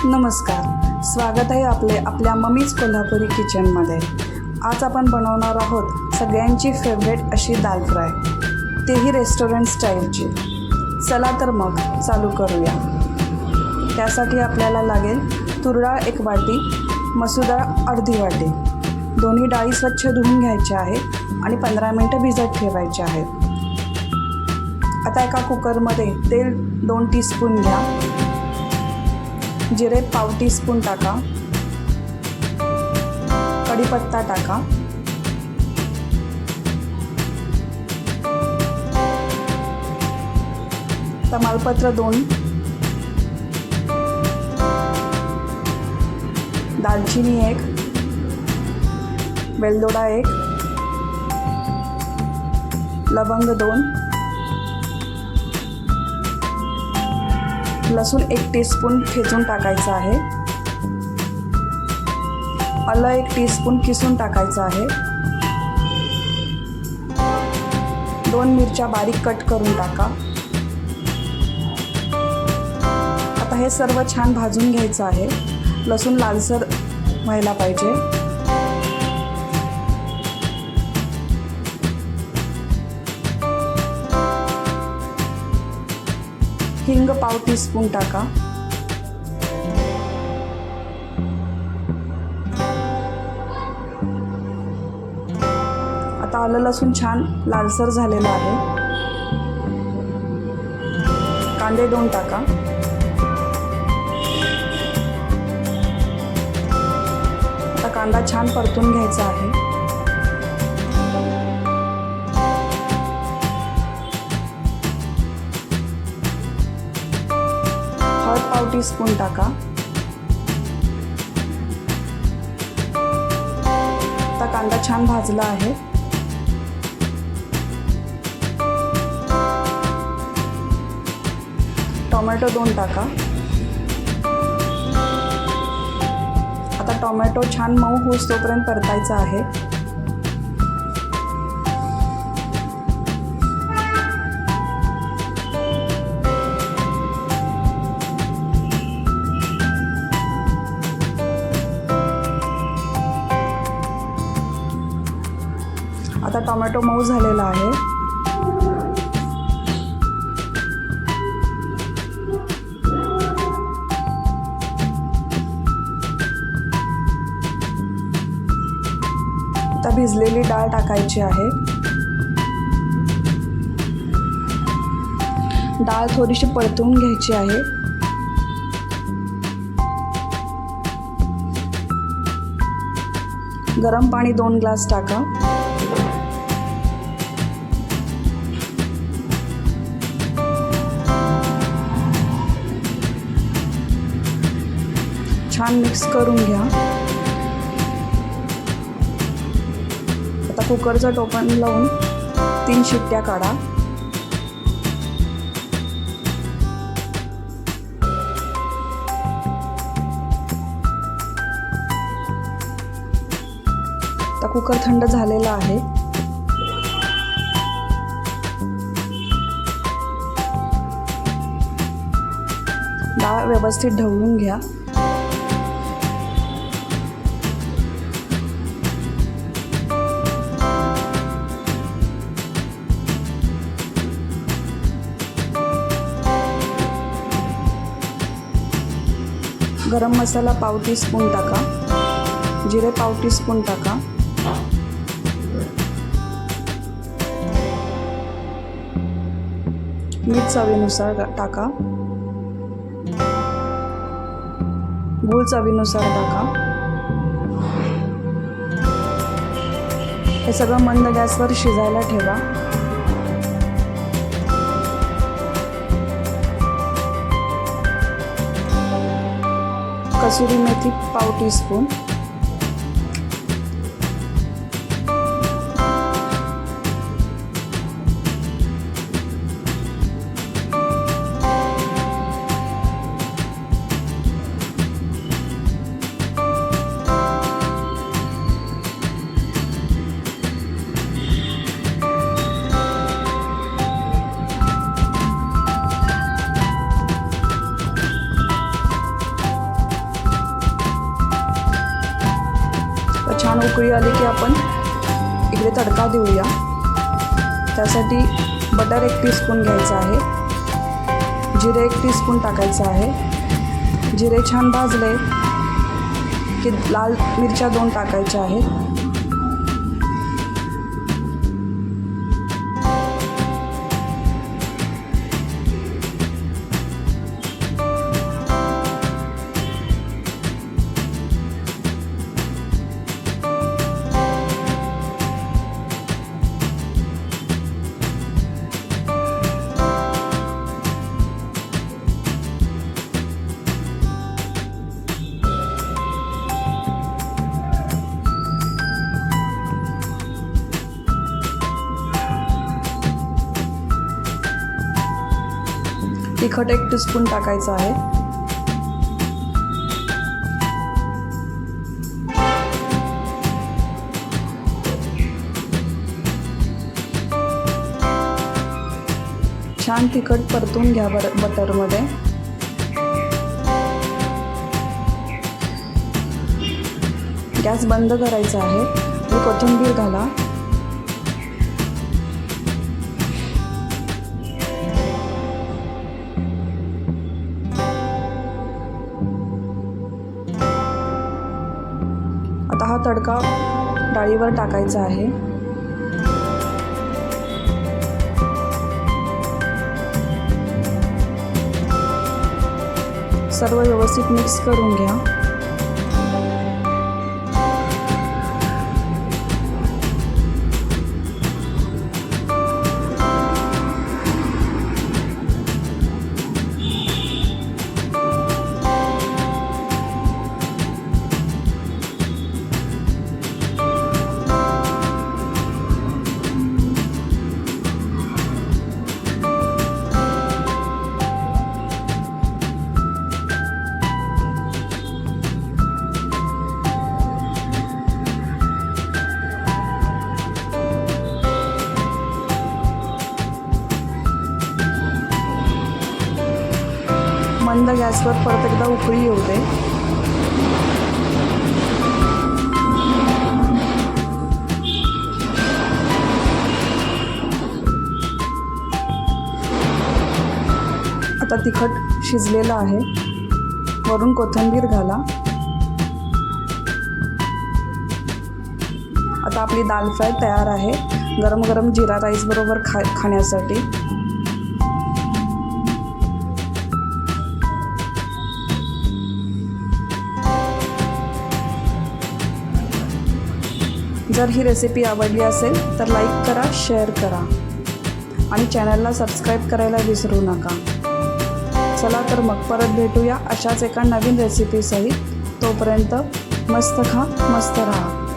नमस्कार, स्वागत आहे आपल्या मम्मीज कोल्हापुरी किचनमध्ये। आज आपण बनवणार आहोत सगळ्यांची फेवरेट अशी दाल फ्राय, तेही रेस्टॉरंट स्टाईलची। चला तर मग चालू करूया। त्यासाठी आपल्याला लागेल तूर डाळ 1 वाटी, मसूर डाळ अर्धी वाटी। दोन्ही डाळी स्वच्छ धुवून घ्यायच्या आहेत आणि 15 मिनिटं भिजत ठेवायच्या आहेत। आता एका कुकरमध्ये तेल 2 टीस्पून घ्या, जिरे पाव टीस्पून टाका, कढीपत्ता टाका, तमालपत्र 2, दालचिनी 1, वेलदोडा 1, लवंग 2, लसूण 1 टीस्पून ठेचून टाकायचं आहे, आलं 1 टीस्पून किसून टाकायचं आहे, 2 मिरच्या बारीक कट करून टाका। आता हे सर्व छान भाजून घ्यायचं आहे। लसूण लालसर व्हायला पाहिजे। हिंग पाव टीस्पून टाका, आता आलं लसूण छान लालसर झालेलं आहे। कांदे 2 टाका, आता कांदा छान परतून घ्यायचा आहे। पाव टीस्पून टाका, आता कांदा छान भाजला आहे। टोमॅटो 2 टाका, आता टोमॅटो छान मऊ होस तोपर्यंत परतायचा आहे। आता टोमॅटो मऊ झालेला आहे। आता भिजलेली डाळ टाकायची आहे। डाळ थोडीशी परतवून घ्यायची आहे। गरम पाणी 2 ग्लास टाका, छान मिक्स करून घ्या। आता कुकरचं टोपण लावून 3 शिट्ट्या काढा। आता कुकर थंड झालेला आहे। डाळ व्यवस्थित ढवळून घ्या। गरम मसाला पाव टीस्पून टाका, जिरे पाव टीस्पून टाका, मीठ चवीनुसार टाका, गूळ चवीनुसार टाका। हे सगळं मंद गॅसवर शिजायला ठेवा। कसुरी मेथी पाव टीस्पून, छान उकळी आली की आपण इकडे तडका देऊया. त्यासाठी बटर 1 टीस्पून घ्यायचं आहे, जिरे 1 टीस्पून टाकायचं आहे. जिरे छान भाजले की लाल मिरच्या 2 टाकायच्या आहेत. तिखट 1 टीस्पून टाकायचं आहे. छान तिखट परतून घ्या बटरमध्ये. गॅस बंद करायचा आहे आणि कोथिंबीर घाला. आता हा तडका डाळीवर टाकायचा आहे. सर्व व्यवस्थित मिक्स करून घ्या. मंद गॅसवर परत एकदा उकळी येऊ दे. आता तिखट शिजलेलं आहे. वरून कोथिंबीर घाला. आता आपली दाल फ्राय तयार आहे, गरम गरम जिरा राईस बरोबर खाण्यासाठी. जर ही रेसिपी आवडली असेल तर लाईक करा, शेअर करा आणि चॅनलला सबस्क्राईब करायला विसरू नका. चला तर मग परत भेटूया अशाच एका नवीन रेसिपीसहित. तोपर्यंत मस्त खा, मस्त राहा.